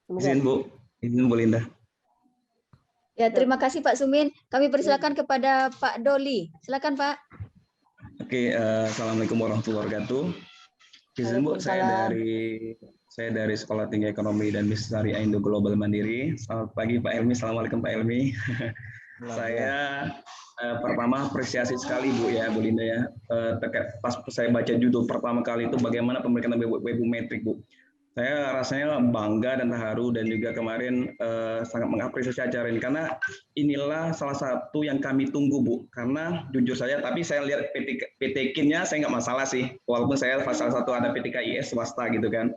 Izin Bu, izin Bu Linda. Ya, terima kasih Pak Sumin. Kami persilakan kepada Pak Doli. Silakan Pak. Oke, Assalamualaikum warahmatullahi wabarakatuh. Izin Bu, saya dari Sekolah Tinggi Ekonomi dan Bisnis Syariah Indo Global Mandiri. Selamat pagi Pak Elmi, Assalamualaikum Pak Elmi. Saya pertama apresiasi sekali Bu ya, Bu Linda ya. Pas saya baca judul pertama kali itu bagaimana pemeriksaan webometrik Bu. Saya rasanya bangga dan terharu dan juga kemarin sangat mengapresiasi acara ini karena inilah salah satu yang kami tunggu Bu. Karena jujur saja, tapi saya lihat PTK-nya saya nggak masalah sih, walaupun saya salah satu ada PTKIS swasta gitu kan.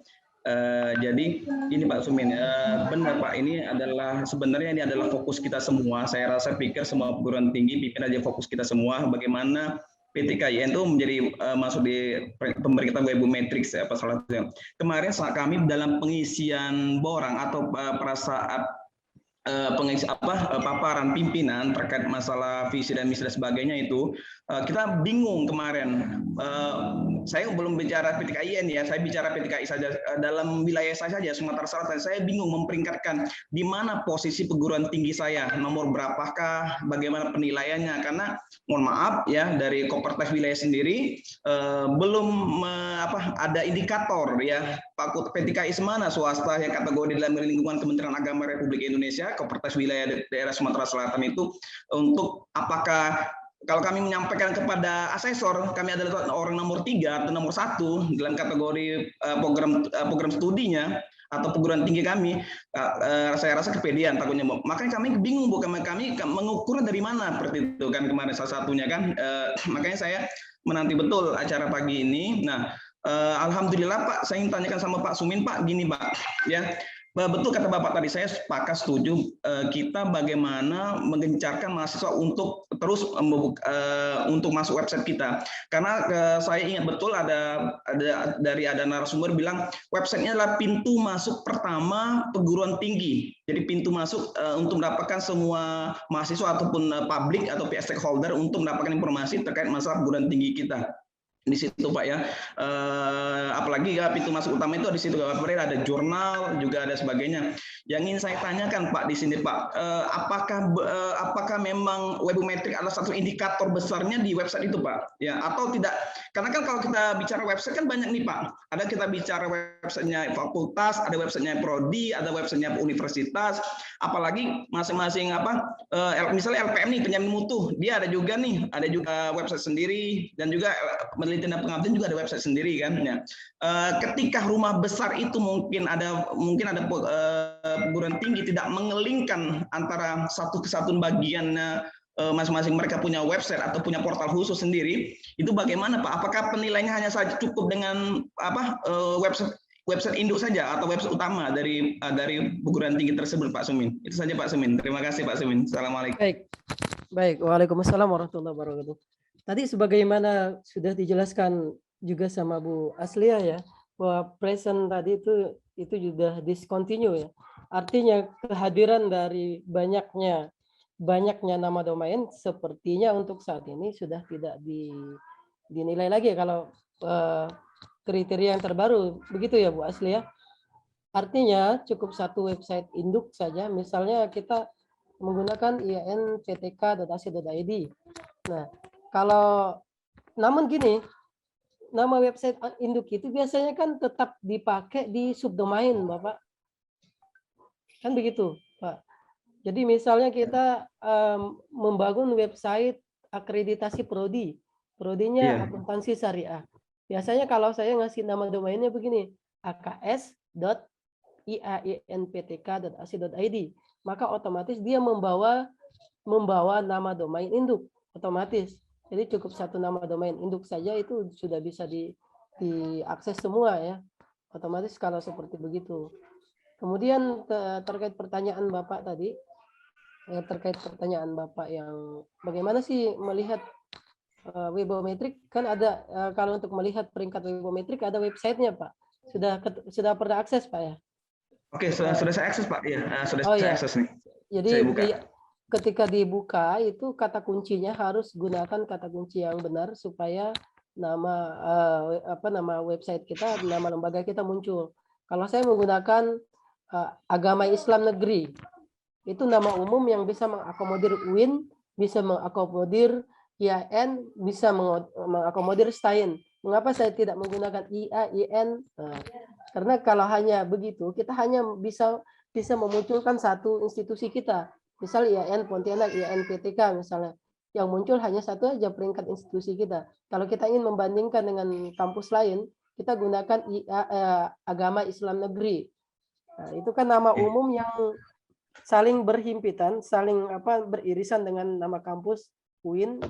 Jadi ini Pak Sumin, benar Pak, ini adalah sebenarnya ini adalah fokus kita semua. Saya pikir semua perguruan tinggi pimpin aja fokus kita semua bagaimana PTKIN itu menjadi masuk di pemeriksaan webometrik apa salah satunya. Kemarin saat kami dalam pengisian borang atau pada paparan pimpinan terkait masalah visi dan misi dan sebagainya itu kita bingung kemarin. Saya belum bicara PTKIN ya, saya bicara PTKI saja. Dalam wilayah saya saja Sumatera Selatan, saya bingung memperingkatkan di mana posisi perguruan tinggi saya, nomor berapakah, bagaimana penilaiannya, karena mohon maaf ya dari Kopertas wilayah sendiri belum ada indikator ya Pak PTKI semana swasta yang kategori dalam lingkungan Kementerian Agama Republik Indonesia, Kopertas wilayah daerah Sumatera Selatan itu untuk apakah kalau kami menyampaikan kepada asesor, kami adalah orang nomor 3 atau nomor 1 dalam kategori program studinya atau perguruan tinggi kami, saya rasa kepedean takutnya. Makanya kami bingung, bukan kami mengukur dari mana seperti itu kan kemarin salah satunya kan. Makanya saya menanti betul acara pagi ini. Nah, alhamdulillah Pak, saya ingin tanyakan sama Pak Sumin Pak, gini Pak, ya. Betul kata Bapak tadi, saya sepakat setuju kita bagaimana menggencarkan mahasiswa untuk terus untuk masuk website kita. Karena saya ingat betul ada narasumber bilang websitenya adalah pintu masuk pertama perguruan tinggi. Jadi pintu masuk untuk mendapatkan semua mahasiswa ataupun publik atau pihak stakeholder untuk mendapatkan informasi terkait masalah perguruan tinggi kita. Di situ Pak ya, apalagi ya pintu masuk utama itu di situ ada jurnal juga ada sebagainya. Yang ingin saya tanyakan Pak di sini Pak, apakah memang webometrik adalah satu indikator besarnya di website itu Pak, ya atau tidak? Karena kan kalau kita bicara website kan banyak nih Pak. Ada kita bicara websitenya fakultas, ada websitenya prodi, ada websitenya universitas, apalagi masing-masing misalnya LPM nih penjamin mutu, dia ada juga website sendiri dan juga penelitian dan pengabdian juga ada website sendiri kan ya. Ketika rumah besar itu mungkin ada perguruan tinggi tidak mengelingkan antara satu kesatuan bagiannya masing-masing mereka punya website atau punya portal khusus sendiri, itu bagaimana Pak? Apakah penilaiannya hanya saja cukup dengan website induk saja atau website utama dari perguruan tinggi tersebut Pak Sumin? Itu saja Pak Sumin. Terima kasih Pak Sumin. Assalamualaikum. Baik. Waalaikumsalam warahmatullahi wabarakatuh. Tadi sebagaimana sudah dijelaskan juga sama Bu Aslia ya, bahwa present tadi itu sudah discontinue ya. Artinya kehadiran dari banyaknya nama domain sepertinya untuk saat ini sudah tidak dinilai lagi kalau kriteria yang terbaru, begitu ya Bu Asli ya. Artinya cukup satu website induk saja, misalnya kita menggunakan inptk.ac.id. Nah, namun gini, nama website induk itu biasanya kan tetap dipakai di subdomain Bapak. Kan begitu Pak. Jadi misalnya kita membangun website akreditasi prodinya akuntansi syariah. Biasanya kalau saya ngasih nama domainnya begini, aks.iainptk.ac.id, maka otomatis dia membawa nama domain induk otomatis. Jadi cukup satu nama domain induk saja itu sudah bisa diakses semua ya. Otomatis kalau seperti begitu. Kemudian terkait pertanyaan Bapak tadi, yang bagaimana sih melihat webometrik, kan ada kalau untuk melihat peringkat webometrik ada websitenya Pak. Sudah pernah akses Pak ya? Oke, sudah saya akses Pak. Ya, saya akses nih. Jadi ketika dibuka itu kata kuncinya harus gunakan kata kunci yang benar supaya nama website kita, nama lembaga kita muncul. Kalau saya menggunakan agama Islam negeri. Itu nama umum yang bisa mengakomodir UIN, bisa mengakomodir IAIN, bisa mengakomodir STAIN. Mengapa saya tidak menggunakan IA, IN? Nah, karena kalau hanya begitu, kita hanya bisa memunculkan satu institusi kita. Misal IAIN Pontianak, IAIN PTK misalnya. Yang muncul hanya satu aja peringkat institusi kita. Kalau kita ingin membandingkan dengan kampus lain, kita gunakan agama Islam negeri. Nah, itu kan nama umum yang saling berhimpitan, saling beririsan dengan nama kampus UIN,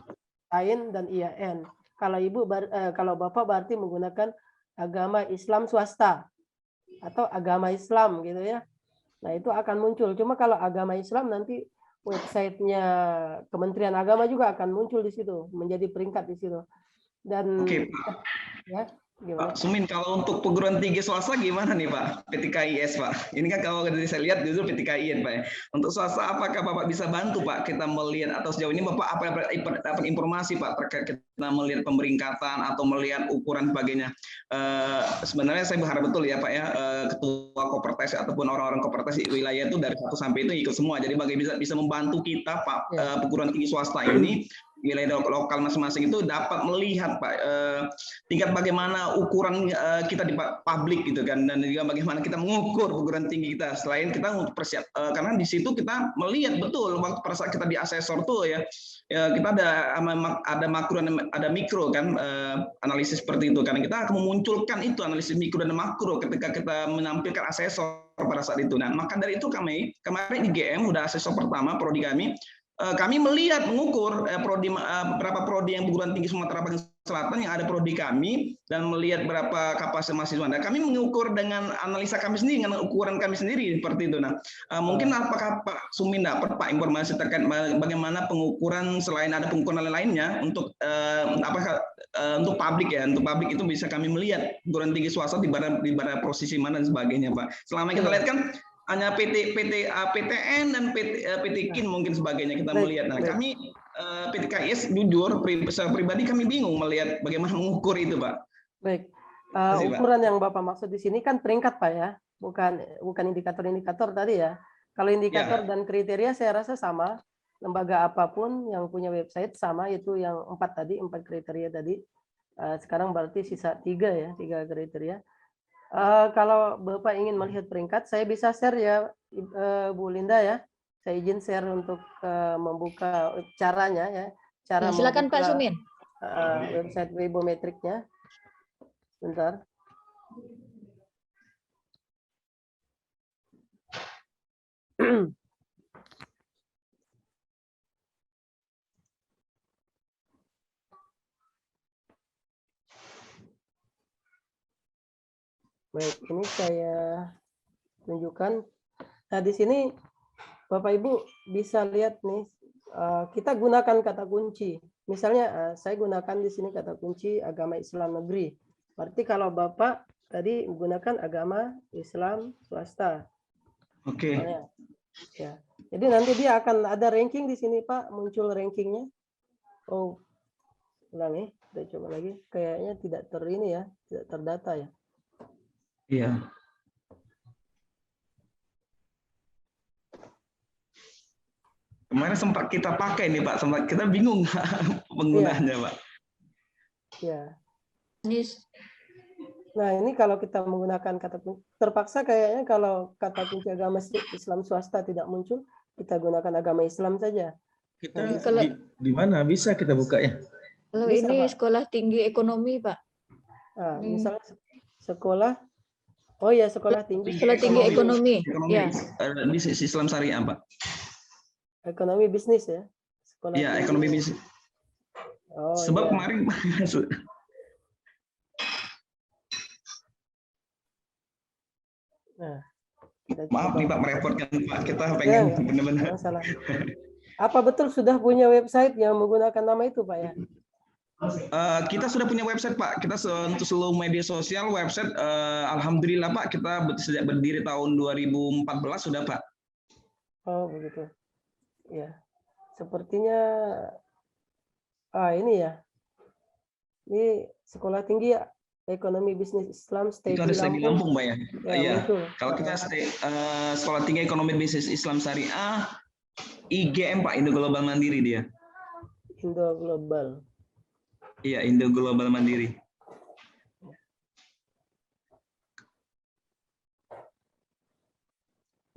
AIN, dan IAIN. Kalau kalau Bapak berarti menggunakan agama Islam swasta atau agama Islam gitu ya. Nah, itu akan muncul. Cuma kalau agama Islam nanti websitenya Kementerian Agama juga akan muncul di situ, menjadi peringkat di situ. Dan ya, gimana? Pak Sumin, kalau untuk perguruan tinggi swasta gimana nih Pak? PTKIS Pak. Ini kan kalau dari saya lihat justru PTKIN Pak. Untuk swasta apakah Bapak bisa bantu Pak? Kita melihat atau sejauh ini Bapak apa dapat informasi Pak terkait kita melihat pemeringkatan atau melihat ukuran sebagainya. Sebenarnya saya berharap betul ya Pak ya, ketua kopertas ataupun orang-orang kopertas wilayah itu dari 1 sampai itu ikut semua. Jadi bagaimana bisa membantu kita Pak perguruan tinggi swasta ini wilayah lokal masing-masing itu dapat melihat Pak tingkat bagaimana ukuran kita di publik gitu kan, dan juga bagaimana kita mengukur perguruan tinggi kita. Selain kita untuk karena di situ kita melihat betul waktu pada saat kita di asesor tuh ya kita ada makro ada mikro kan, analisis seperti itu karena kita akan memunculkan itu analisis mikro dan makro ketika kita menampilkan asesor pada saat itu. Nah maka dari itu kemarin di GM udah asesor pertama prodi kami melihat mengukur berapa prodi yang perguruan tinggi Sumatera Bagian Selatan yang ada prodi kami dan melihat berapa kapasitas mahasiswa. Nah, kami mengukur dengan analisa kami sendiri, dengan ukuran kami sendiri seperti itu. Nah, mungkin apakah Pak Sumin dapat Pak informasi terkait bagaimana pengukuran selain ada pengukuran lainnya untuk untuk publik ya, untuk publik itu bisa kami melihat perguruan tinggi swasta di pada posisi mana dan sebagainya Pak. Selama kita lihat kan hanya PTN dan PT KIN mungkin sebagainya kita melihat. Nah, kami PTKIS jujur secara pribadi kami bingung melihat bagaimana mengukur itu, Pak. Baik. Ukuran yang Bapak maksud di sini kan peringkat, Pak ya. Bukan indikator-indikator tadi ya. Kalau indikator dan kriteria saya rasa sama. Lembaga apapun yang punya website sama, itu yang 4 kriteria tadi. Sekarang berarti sisa 3 kriteria. Kalau Bapak ingin melihat peringkat, saya bisa share ya, Bu Linda ya. Saya izin share untuk membuka caranya ya. Cara silakan Pak Sumin. Website Webometricnya. Bentar. Baik, ini saya tunjukkan. Nah, di sini Bapak Ibu bisa lihat nih, kita gunakan kata kunci. Misalnya saya gunakan di sini kata kunci agama Islam negeri. Berarti kalau Bapak tadi menggunakan agama Islam swasta. Oke. Ya. Jadi nanti dia akan ada ranking di sini Pak, muncul rankingnya. Oh, ulangi, kita coba lagi. Kayaknya tidak tidak terdata ya. Iya. Kemarin sempat kita pakai nih Pak, sempat kita bingung penggunaannya Pak. Ya. Nah ini kalau kita menggunakan kata kunci, terpaksa kayaknya kalau kata kunci agama Islam swasta tidak muncul, kita gunakan agama Islam saja. Kita di mana bisa kita buka ya? Kalau Bisa, ini Pak. sekolah tinggi ekonomi Pak. Misalnya sekolah, oh ya sekolah tinggi ekonomi. Ya. Di Islam Syariah Pak. Ekonomi bisnis ya. Iya, ekonomi bisnis. Oh, sebab iya. kemarin Nah, maaf nih Pak merepotkan Pak, kita pengen benar-benar. Masalah. Apa betul sudah punya website yang menggunakan nama itu Pak ya? Kita sudah punya website Pak. Kita untuk seluruh media sosial website, alhamdulillah Pak, kita sejak berdiri tahun 2014 sudah Pak. Oh begitu. Ya, sepertinya ini ya. Ini sekolah tinggi Ekonomi Bisnis Islam Itu ada stay di Lampung, Pak ya? Ya, Iya. muncul. Kalau kita Sekolah Tinggi Ekonomi Bisnis Islam Syariah, IGM Pak, Indo Global Mandiri dia. Indo Global. Iya, Indo Global Mandiri.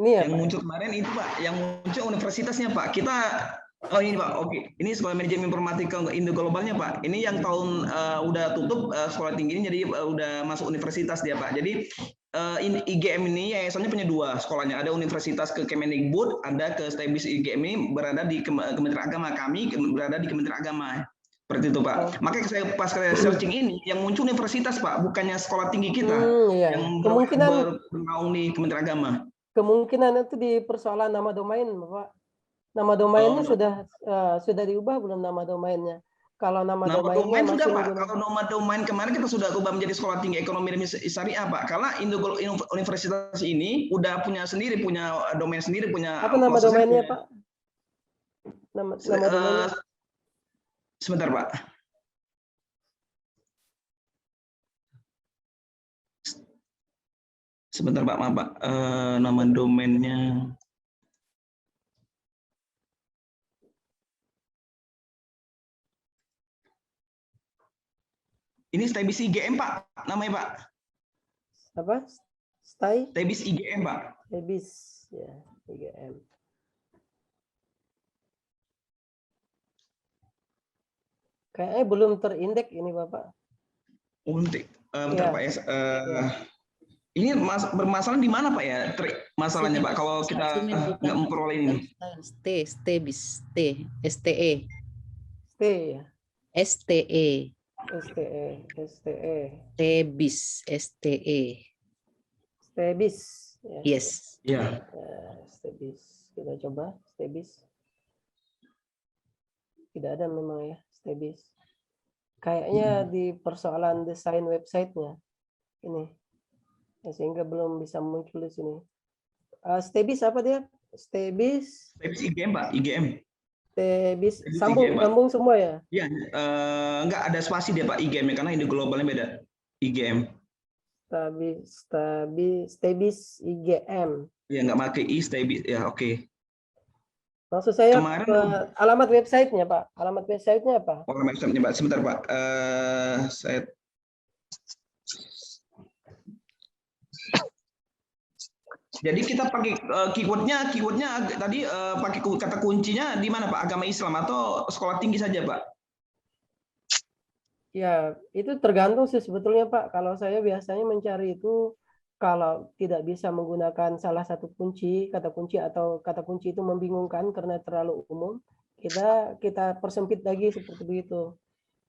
Ini ya, Yang Pak, muncul kemarin itu Pak, yang muncul universitasnya Pak. Kita ini Pak, oke. Ini Sekolah Manajemen Informatika Indo Globalnya Pak. Ini yang tahun udah tutup sekolah tinggi ini, jadi udah masuk universitas dia Pak. Jadi IGM ini yayasannya punya 2 sekolahnya. Ada universitas ke Kemendikbud, ada ke Stebis. IGM ini berada di Kementerian Agama, kami berada di Kementerian Agama. Seperti itu Pak. Makanya pas saya searching ini, yang muncul universitas Pak, bukannya sekolah tinggi kita iya. yang Kemungkinan bernaung di Kementerian Agama. Kemungkinan itu di persoalan nama domain, Bapak. Nama domainnya sudah diubah belum nama domainnya? Kalau nama domainnya domain sudah masih Pak. menggunakan... Kalau nama domain kemarin kita sudah ubah menjadi Sekolah Tinggi Ekonomi dan Syariah Pak. Karena universitas ini udah punya domain sendiri, punya Apa nama domainnya Pak? Nama domainnya? Sebentar Pak. Sebentar Pak, maaf Pak. Nama domainnya. Ini Stebis IGM Pak, namanya Pak. Apa? Stebis IGM Pak. Stebis, ya, IGM. Kayaknya belum terindeks ini Bapak. Bentar Pak ya. Ini bermasalah di mana Pak ya? Masalahnya Pak kalau kita nggak memperoleh ini. Stebis, STE. Ya. STE. Stebis, STE. Stebis. Ya. Yes. Ya. Stebis. Kita coba Stebis. Tidak ada memang ya Stebis. Kayaknya di persoalan desain websitenya ini. Ya, sehingga belum bisa muncul di sini. Stebis apa dia? Stebis IGM Pak, IGM. Stebis sambung semua ya? Iya, enggak ada spasi dia Pak IGM karena Indo Globalnya beda. IGM. Stebis IGM. Iya, enggak pakai I Stebis. Ya, oke. Maksud saya Kemarin alamat websitenya Pak. Alamat websitenya apa? Alamat websitenya Pak. Sebentar Pak. Saya Jadi kita pakai keywordnya tadi pakai kata kuncinya di mana Pak? Agama Islam atau sekolah tinggi saja Pak? Ya, itu tergantung sih sebetulnya Pak. Kalau saya biasanya mencari itu kalau tidak bisa menggunakan salah satu kata kunci atau kata kunci itu membingungkan karena terlalu umum, kita persempit lagi seperti begitu.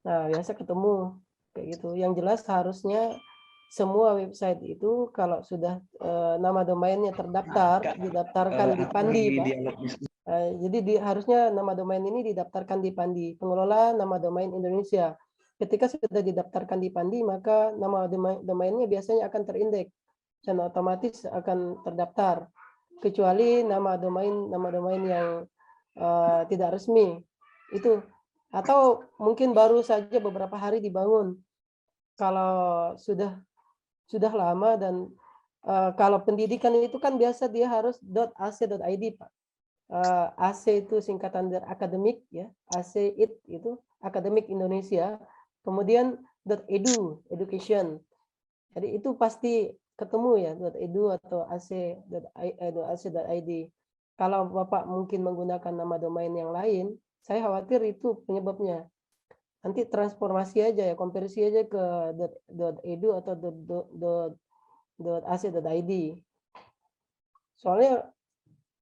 Nah, biasa ketemu kayak gitu. Yang jelas harusnya semua website itu kalau sudah nama domainnya didaftarkan di Pandi, Pak. Jadi harusnya nama domain ini didaftarkan di Pandi, pengelola nama domain Indonesia. Ketika sudah didaftarkan di Pandi, maka nama domainnya biasanya akan terindeks dan otomatis akan terdaftar. Kecuali nama domain yang tidak resmi itu, atau mungkin baru saja beberapa hari dibangun. Kalau sudah lama dan kalau pendidikan itu kan biasa dia harus .ac.id Pak. AC itu singkatan dari akademik ya, AC itu akademik Indonesia. Kemudian .edu education. Jadi itu pasti ketemu ya .edu atau ac.id. Kalau Bapak mungkin menggunakan nama domain yang lain, saya khawatir itu penyebabnya. Nanti transformasi aja ya, konversi aja ke .edu atau .ac.id. Soalnya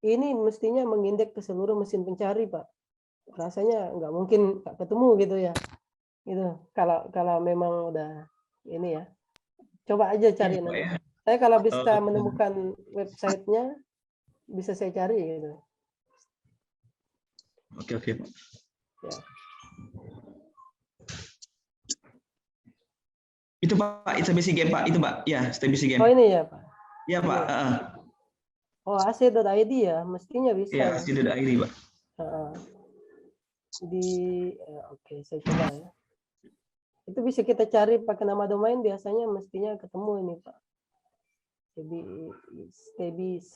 ini mestinya mengindeks ke seluruh mesin pencari, Pak. Rasanya nggak mungkin nggak ketemu gitu ya. Gitu. Kalau memang udah ini ya. Coba aja cari nanti. Saya kalau bisa menemukan websitenya bisa saya cari gitu. Oke. Ya. Itu Pak, Stebis IGM Pak, itu Pak. Ya, Stebis IGM. Oh ini ya Pak. Ya Pak. Oh ac.id ya, mestinya bisa. Ya, ac.id Pak. Oke, saya coba ya. itu bisa kita cari pakai nama domain, biasanya mestinya ketemu ini Pak. Stebis.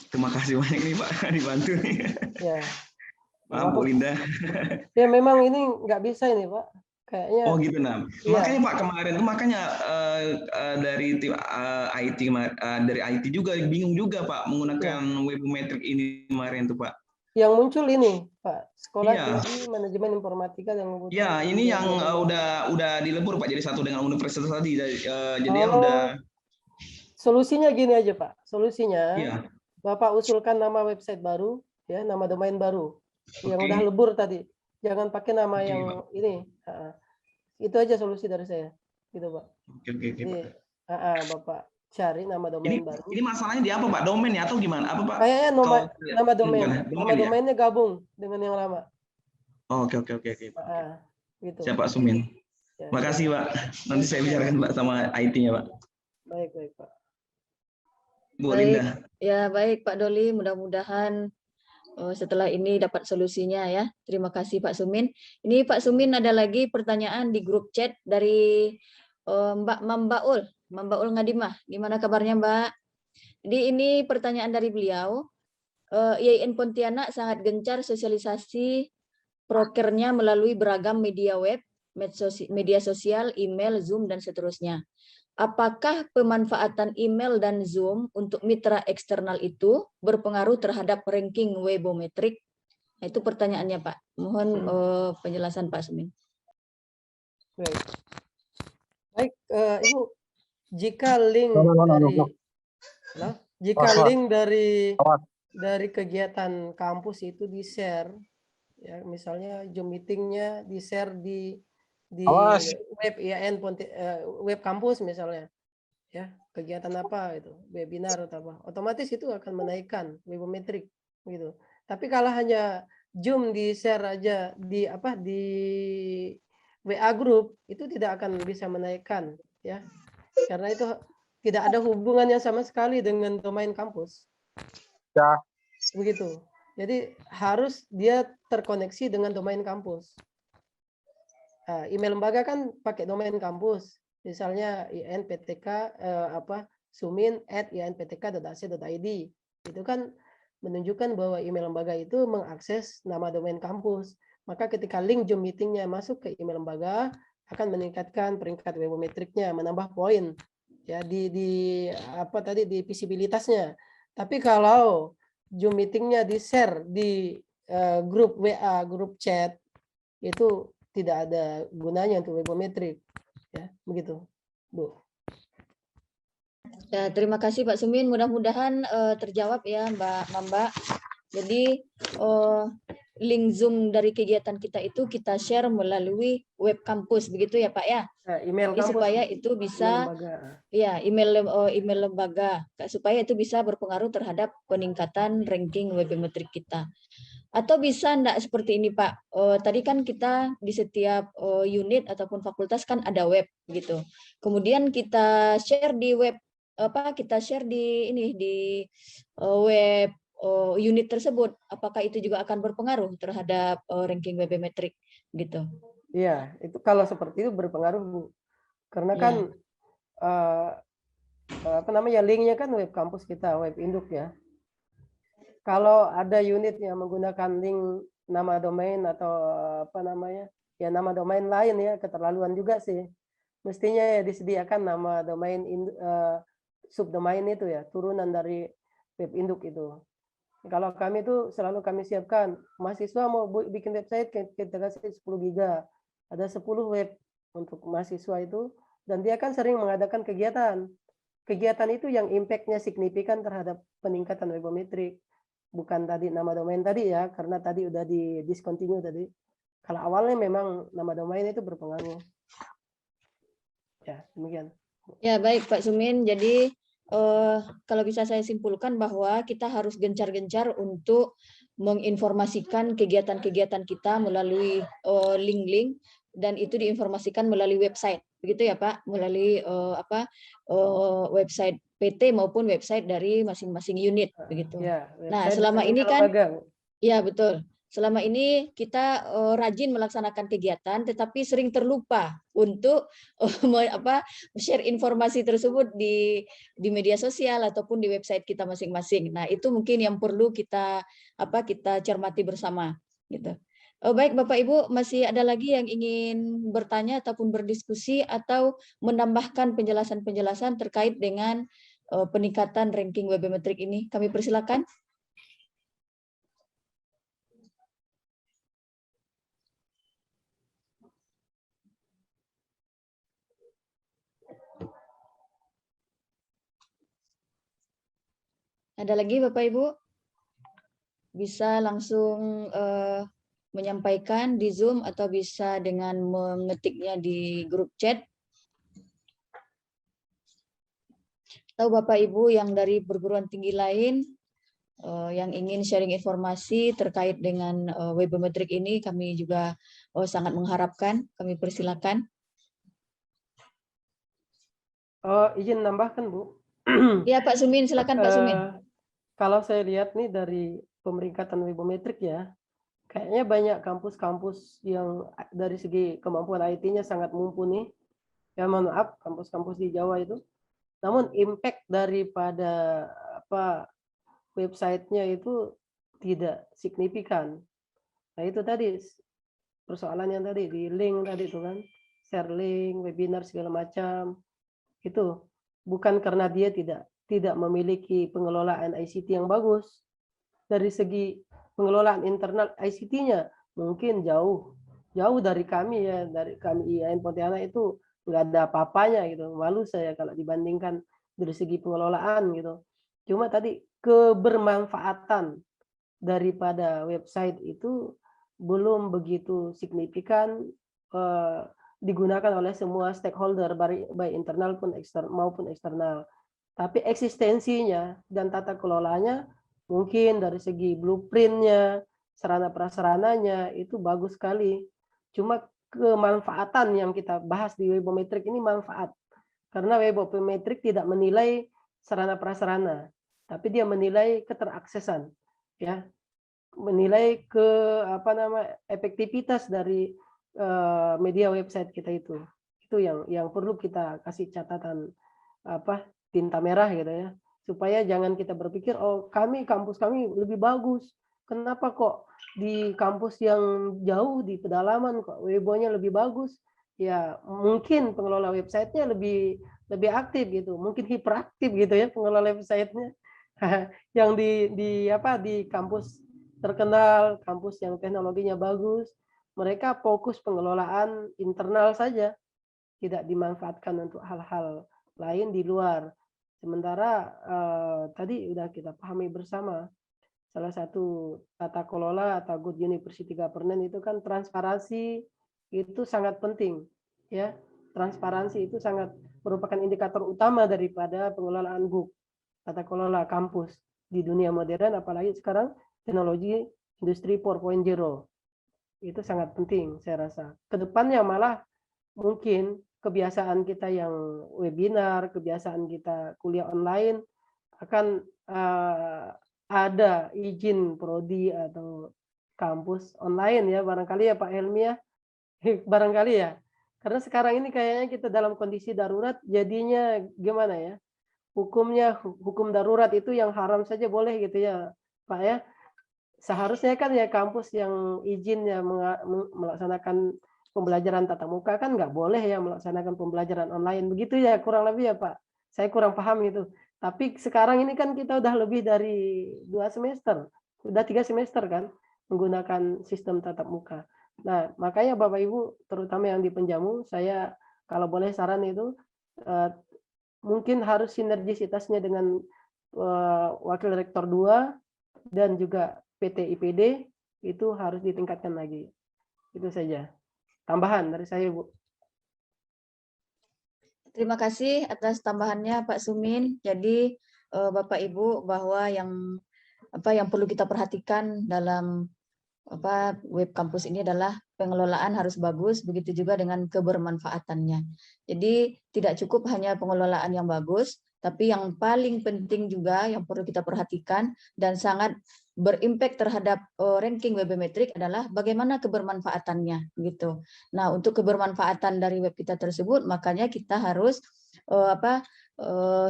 Terima kasih banyak nih Pak, dibantu nih. Ya. Maaf Bu Linda. Ya memang ini nggak bisa ini Pak. Kayaknya. Oh gitu nah. Iya. Makanya Pak kemarin tuh dari tim IT dari IT juga bingung juga Pak menggunakan webometrik ini kemarin tuh Pak. Yang muncul ini Pak, Sekolah Iya. Tinggi Manajemen Informatika yang Ya, ini yang udah dilebur Pak jadi satu dengan universitas tadi. Jadi ya udah. Solusinya gini aja Pak. Solusinya Iya. Bapak usulkan nama website baru, ya, nama domain baru yang Oke. udah lebur tadi. Jangan pakai nama Oke, yang Pak. ini. Itu aja solusi dari saya, gitu Pak. Oke, Jadi, Pak. Bapak cari nama domain baru. Ini masalahnya di apa Pak? Domain ya atau gimana? Apa Pak? Kayaknya nama domain. Nama ya? domainnya gabung dengan yang lama. Oh, oke. Gitu. Siapa Sumin? Ya, Makasih Pak. Nanti saya bicarakan Pak sama IT-nya Pak. Baik Pak. Bu Baik, Linda. ya baik Pak Doli, mudah-mudahan setelah ini dapat solusinya ya. Terima kasih Pak Sumin. Ini Pak Sumin ada lagi pertanyaan di grup chat dari Mbak Mambaul Ngadimah. Gimana kabarnya Mbak? Jadi ini pertanyaan dari beliau. IAIN Pontianak sangat gencar sosialisasi prokernya melalui beragam media web, media sosial, email, Zoom, dan seterusnya. Apakah pemanfaatan email dan Zoom untuk mitra eksternal itu berpengaruh terhadap ranking webometrik? Nah, itu pertanyaannya Pak. Mohon penjelasan Pak Sumin. Baik, Ibu, jika link dari kegiatan kampus itu di-share, ya misalnya Zoom meeting-nya di-share di web IAIN web kampus misalnya, ya kegiatan apa itu, webinar atau apa, otomatis itu akan menaikkan webometrik gitu. Tapi kalau hanya Zoom di-share aja di WA group, itu tidak akan bisa menaikkan, ya, karena itu tidak ada hubungannya sama sekali dengan domain kampus. Ya. Begitu. Jadi harus dia terkoneksi dengan domain kampus. Email lembaga kan pakai domain kampus, misalnya IAINPTK sumin@iainptk.ac.id. Itu kan menunjukkan bahwa email lembaga itu mengakses nama domain kampus. Maka ketika link Zoom meeting-nya masuk ke email lembaga, akan meningkatkan peringkat webometriknya, menambah poin ya di visibilitasnya. Tapi kalau Zoom meeting-nya di-share di grup WA, grup chat, itu tidak ada gunanya untuk webometrik, ya begitu Bu. Ya, terima kasih Pak Sumin. Mudah-mudahan terjawab ya Mbak. Jadi link Zoom dari kegiatan kita itu kita share melalui web kampus, begitu ya Pak ya? Email kampus, supaya itu bisa email lembaga supaya itu bisa berpengaruh terhadap peningkatan ranking webometrik kita. Atau bisa enggak seperti ini Pak? Tadi kan kita di setiap unit ataupun fakultas kan ada web gitu. Kemudian kita share di web web unit tersebut. Apakah itu juga akan berpengaruh terhadap ranking webometrik gitu? Iya, itu kalau seperti itu berpengaruh Bu. Karena kan linknya kan web kampus kita, web induk ya. Kalau ada unit yang menggunakan link nama domain atau nama domain lain ya, keterlaluan juga sih. Mestinya ya disediakan nama domain subdomain itu ya, turunan dari web induk itu. Kalau kami itu selalu kami siapkan, mahasiswa mau bikin website kita kasih 10 giga, ada 10 web untuk mahasiswa itu, dan dia kan sering mengadakan kegiatan. Kegiatan itu yang impact-nya signifikan terhadap peningkatan webometrik. Bukan tadi nama domain tadi ya, karena tadi udah di discontinue tadi. Kalau awalnya memang nama domain itu berpengaruh. Ya, demikian. Ya, baik Pak Sumin. Jadi kalau bisa saya simpulkan bahwa kita harus gencar-gencar untuk menginformasikan kegiatan-kegiatan kita melalui link-link, dan itu diinformasikan melalui website, begitu ya Pak, melalui website PT maupun website dari masing-masing unit, begitu. Ya, Nah, website selama dan ini kan, lembaga. ya betul. Selama ini kita rajin melaksanakan kegiatan, tetapi sering terlupa untuk share informasi tersebut di media sosial ataupun di website kita masing-masing. Nah, itu mungkin yang perlu kita cermati bersama, gitu. Baik Bapak Ibu, masih ada lagi yang ingin bertanya ataupun berdiskusi atau menambahkan penjelasan-penjelasan terkait dengan peningkatan ranking webometrik ini? Kami persilakan. Ada lagi Bapak Ibu? Bisa langsung menyampaikan di Zoom atau bisa dengan mengetiknya di grup chat. Atau Bapak Ibu yang dari perguruan tinggi lain yang ingin sharing informasi terkait dengan webometrik ini, kami juga sangat mengharapkan. Kami persilakan. Izin nambahkan Bu. Ya Pak Sumin, silakan Pak Sumin. Kalau saya lihat nih dari pemeringkatan webometrik ya, kayaknya banyak kampus-kampus yang dari segi kemampuan IT-nya sangat mumpuni. Ya mohon maaf, kampus-kampus di Jawa itu. Namun impact daripada websitenya itu tidak signifikan. Nah itu tadi persoalan yang tadi di link tadi itu kan, share link, webinar segala macam. Itu bukan karena dia tidak memiliki pengelolaan ICT yang bagus. Dari segi pengelolaan internal ICT-nya mungkin jauh dari kami ya, dari kami IAIN Pontianak itu nggak ada apa-apanya gitu. Malu saya kalau dibandingkan dari segi pengelolaan gitu. Cuma tadi kebermanfaatan daripada website itu belum begitu signifikan digunakan oleh semua stakeholder baik internal maupun eksternal. Tapi eksistensinya dan tata kelolanya mungkin dari segi blueprintnya, sarana prasarananya itu bagus sekali. Cuma kemanfaatan yang kita bahas di webometrik ini manfaat. Karena webometrik tidak menilai sarana prasarana, tapi dia menilai keteraksesan, ya, menilai efektivitas dari media website kita itu yang perlu kita kasih catatan tinta merah gitu ya, supaya jangan kita berpikir kampus kami lebih bagus, kenapa kok di kampus yang jauh di pedalaman kok webonya lebih bagus. Ya mungkin pengelola websitenya lebih aktif gitu, mungkin hiperaktif gitu ya pengelola websitenya. Yang di kampus terkenal, kampus yang teknologinya bagus, mereka fokus pengelolaan internal saja, tidak dimanfaatkan untuk hal-hal lain di luar. Sementara tadi sudah kita pahami bersama, salah satu tata kelola atau good university governance itu kan transparansi itu sangat penting, ya. Transparansi itu sangat merupakan indikator utama daripada pengelolaan good tata kelola kampus di dunia modern, apalagi sekarang teknologi industri 4.0 itu sangat penting saya rasa. Kedepannya malah mungkin kebiasaan kita yang webinar, kebiasaan kita kuliah online akan ada izin prodi atau kampus online ya barangkali ya Pak Helmi ya. Barangkali ya. Karena sekarang ini kayaknya kita dalam kondisi darurat, jadinya gimana ya? Hukum darurat itu yang haram saja boleh gitu ya Pak ya. Seharusnya kan ya kampus yang izin ya melaksanakan pembelajaran tatap muka kan nggak boleh ya melaksanakan pembelajaran online, begitu ya kurang lebih ya Pak. Saya kurang paham itu. Tapi sekarang ini kan kita udah lebih dari 2 semester, udah 3 semester kan menggunakan sistem tatap muka. Nah makanya Bapak Ibu terutama yang di Penjamu, saya kalau boleh saran itu mungkin harus sinergisitasnya dengan Wakil Rektor 2 dan juga PT IPD itu harus ditingkatkan lagi. Itu saja. Tambahan dari saya, Bu. Terima kasih atas tambahannya Pak Sumin. Jadi Bapak Ibu, bahwa yang perlu kita perhatikan dalam web kampus ini adalah pengelolaan harus bagus, begitu juga dengan kebermanfaatannya. Jadi tidak cukup hanya pengelolaan yang bagus, tapi yang paling penting juga yang perlu kita perhatikan dan sangat berimpact terhadap ranking webometrik adalah bagaimana kebermanfaatannya gitu. Nah, untuk kebermanfaatan dari web kita tersebut, makanya kita harus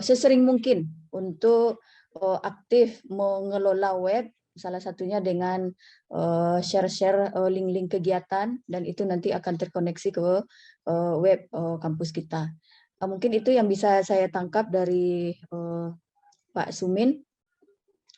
sesering mungkin untuk aktif mengelola web, salah satunya dengan share-share link-link kegiatan, dan itu nanti akan terkoneksi ke web kampus kita. Mungkin itu yang bisa saya tangkap dari Pak Sumin.